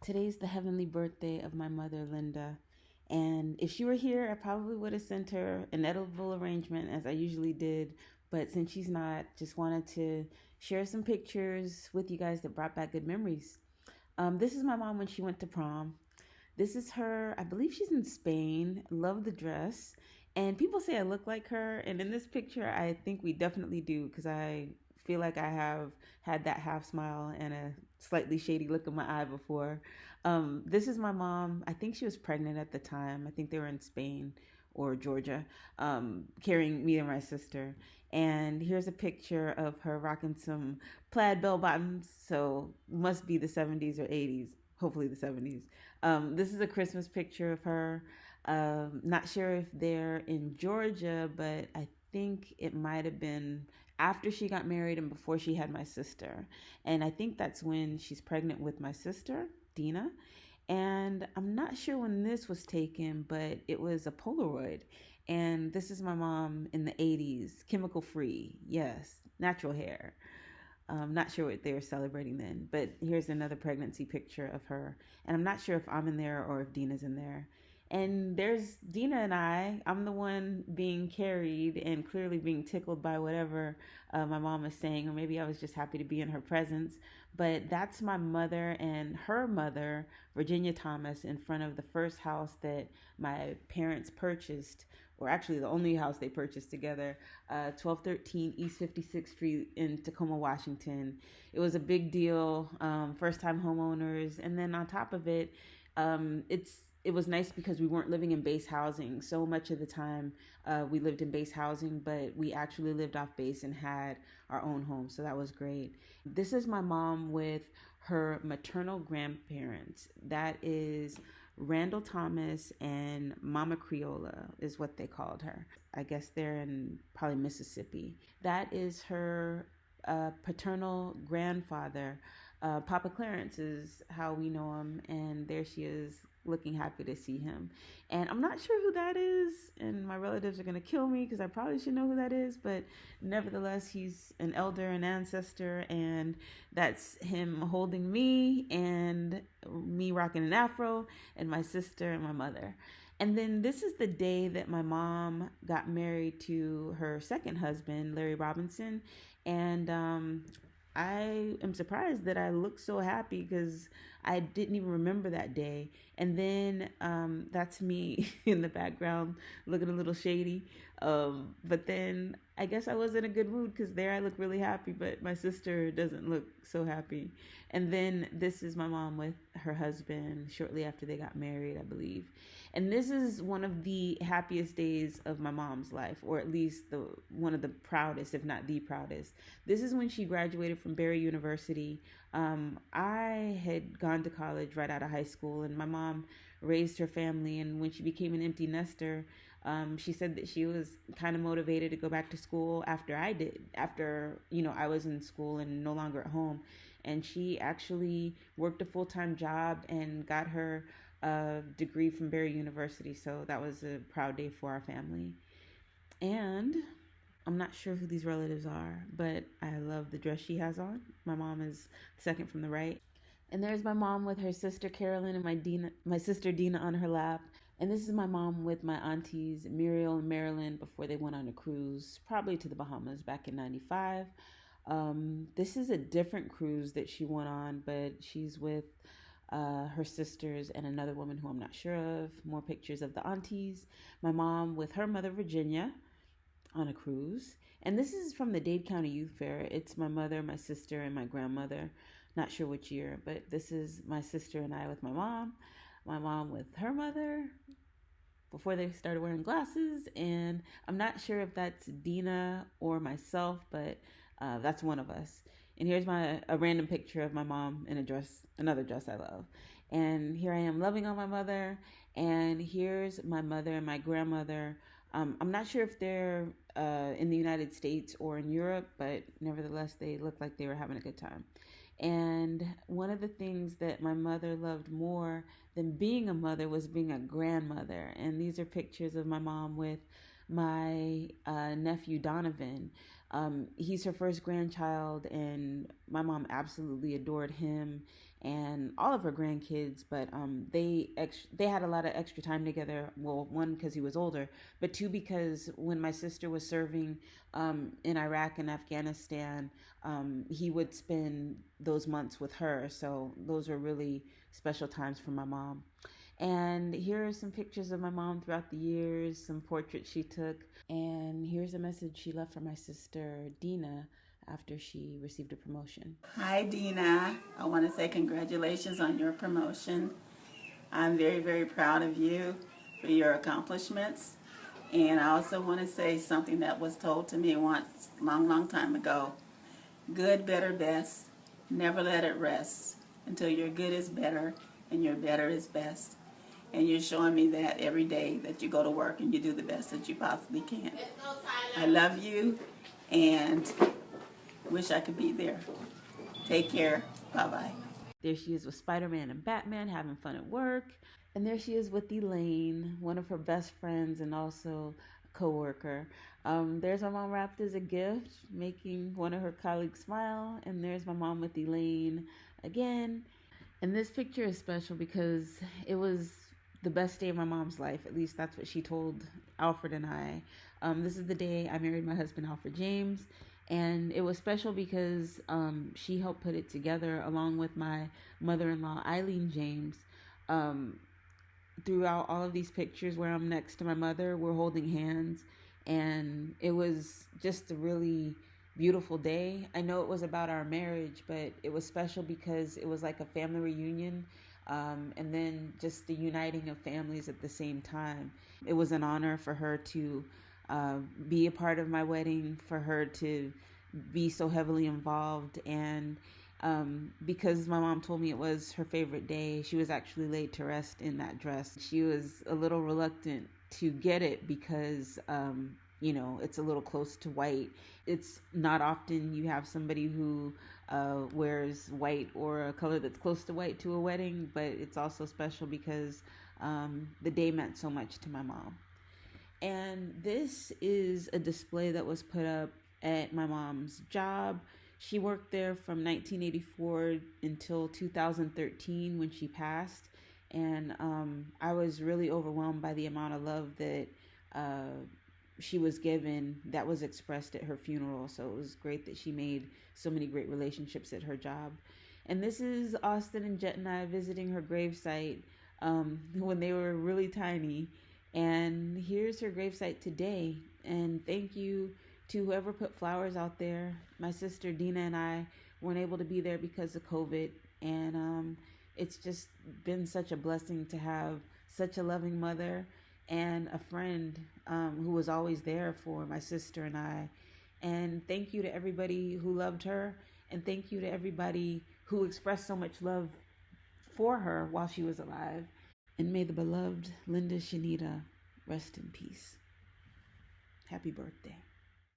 Today's the heavenly birthday of my mother, Linda. And if she were here, I probably would have sent her an edible arrangement as I usually did. But since she's not, just wanted to share some pictures with you guys that brought back good memories. This is my mom when she went to prom. This is her, I believe she's in Spain. Love the dress. And people say I look like her. And in this picture, I think we definitely do because I feel like I have had that half smile and a slightly shady look in my eye before. This is my mom. I think she was pregnant at the time. I think they were in Spain or Georgia, carrying me and my sister. And here's a picture of her rocking some plaid bell bottoms. So must be the 70s or 80s. Hopefully the 70s. This is a Christmas picture of her. Not sure if they're in Georgia, but I think it might have been after she got married and before she had my sister. And I think that's when she's pregnant with my sister, Dina. And I'm not sure when this was taken, but it was a Polaroid. And this is my mom in the 80s, chemical free. Yes, natural hair. Not sure what they were celebrating then, but here's another pregnancy picture of her. And I'm not sure if I'm in there or if Dina's in there. And there's Dina and I. I'm the one being carried and clearly being tickled by whatever my mom is saying, or maybe I was just happy to be in her presence. But that's my mother and her mother, Virginia Thomas, in front of the first house that my parents purchased, or actually the only house they purchased together, 1213 East 56th Street in Tacoma, Washington. It was a big deal, first time homeowners. And then on top of it, it was nice because we weren't living in base housing. So much of the time we lived in base housing, but we actually lived off base and had our own home. So that was great. This is my mom with her maternal grandparents. That is Randall Thomas and Mama Creola is what they called her. I guess they're in probably Mississippi. That is her paternal grandfather. Papa Clarence is how we know him, and there she is looking happy to see him. And I'm not sure who that is, and my relatives are going to kill me because I probably should know who that is, but nevertheless, he's an elder, an ancestor, and that's him holding me and me rocking an afro, and my sister and my mother. And then this is the day that my mom got married to her second husband, Larry Robinson. And I am surprised that I look so happy because I didn't even remember that day. And then that's me in the background looking a little shady. But then I guess I was in a good mood because there I look really happy, but my sister doesn't look so happy. And then this is my mom with her husband shortly after they got married, I believe. And this is one of the happiest days of my mom's life, or at least one of the proudest, if not the proudest. This is when she graduated from Barry University. I had gone to college right out of high school, and my mom raised her family. And when she became an empty nester, she said that she was kind of motivated to go back to school after I did, after, I was in school and no longer at home. And she actually worked a full-time job and got her degree from Barry University. So that was a proud day for our family. And I'm not sure who these relatives are, but I love the dress she has on. My mom is second from the right. And there's my mom with her sister Carolyn and my sister Dina on her lap. And this is my mom with my aunties Muriel and Marilyn before they went on a cruise, probably to the Bahamas back in '95. This is a different cruise that she went on, but she's with her sisters and another woman who I'm not sure of. More pictures of the aunties. My mom with her mother Virginia on a cruise. And this is from the Dade County Youth Fair. It's my mother, my sister, and my grandmother. Not sure which year, but this is my sister and I with my mom with her mother before they started wearing glasses. And I'm not sure if that's Dina or myself, but that's one of us. And here's a random picture of my mom in a dress, another dress I love. And here I am loving on my mother. And here's my mother and my grandmother. I'm not sure if they're in the United States or in Europe, but nevertheless, they look like they were having a good time. And one of the things that my mother loved more than being a mother was being a grandmother. And these are pictures of my mom with my nephew Donovan. He's her first grandchild, and my mom absolutely adored him. and all of her grandkids. But they had a lot of extra time together. Well, one, because he was older, but two, because when my sister was serving in Iraq and Afghanistan, he would spend those months with her. So those were really special times for my mom. And here are some pictures of my mom throughout the years, some portraits she took. And here's a message she left for my sister, Dina, after she received a promotion. Hi, Dina. I want to say congratulations on your promotion. I'm very, very proud of you for your accomplishments. And I also want to say something that was told to me once, long time ago. Good, better, best. Never let it rest until your good is better and your better is best. And you're showing me that every day that you go to work and you do the best that you possibly can. I love you and wish I could be there. Take care. Bye-bye. There she is with Spider-Man and Batman having fun at work. And there she is with Elaine, one of her best friends and also a co-worker. There's my mom wrapped as a gift, making one of her colleagues smile. And there's my mom with Elaine again. And this picture is special because it was the best day of my mom's life. At least that's what she told Alfred and I. This is the day I married my husband, Alfred James. And it was special because she helped put it together along with my mother-in-law, Eileen James. Throughout all of these pictures where I'm next to my mother, we're holding hands. And it was just a really beautiful day. I know it was about our marriage, but it was special because it was like a family reunion. And then just the uniting of families at the same time. It was an honor for her to be a part of my wedding, for her to be so heavily involved. And because my mom told me it was her favorite day, she was actually laid to rest in that dress. She was a little reluctant to get it because it's a little close to white. It's not often you have somebody who wears white or a color that's close to white to a wedding, but it's also special because the day meant so much to my mom. And this is a display that was put up at my mom's job. She worked there from 1984 until 2013 when she passed. And I was really overwhelmed by the amount of love that she was given that was expressed at her funeral. So it was great that she made so many great relationships at her job. And this is Austin and Jet and I visiting her gravesite when they were really tiny. And here's her gravesite today. And thank you to whoever put flowers out there. My sister Dina and I weren't able to be there because of COVID. And it's just been such a blessing to have such a loving mother and a friend who was always there for my sister and I. And thank you to everybody who loved her. And thank you to everybody who expressed so much love for her while she was alive. And may the beloved Linda Shanita rest in peace. Happy birthday.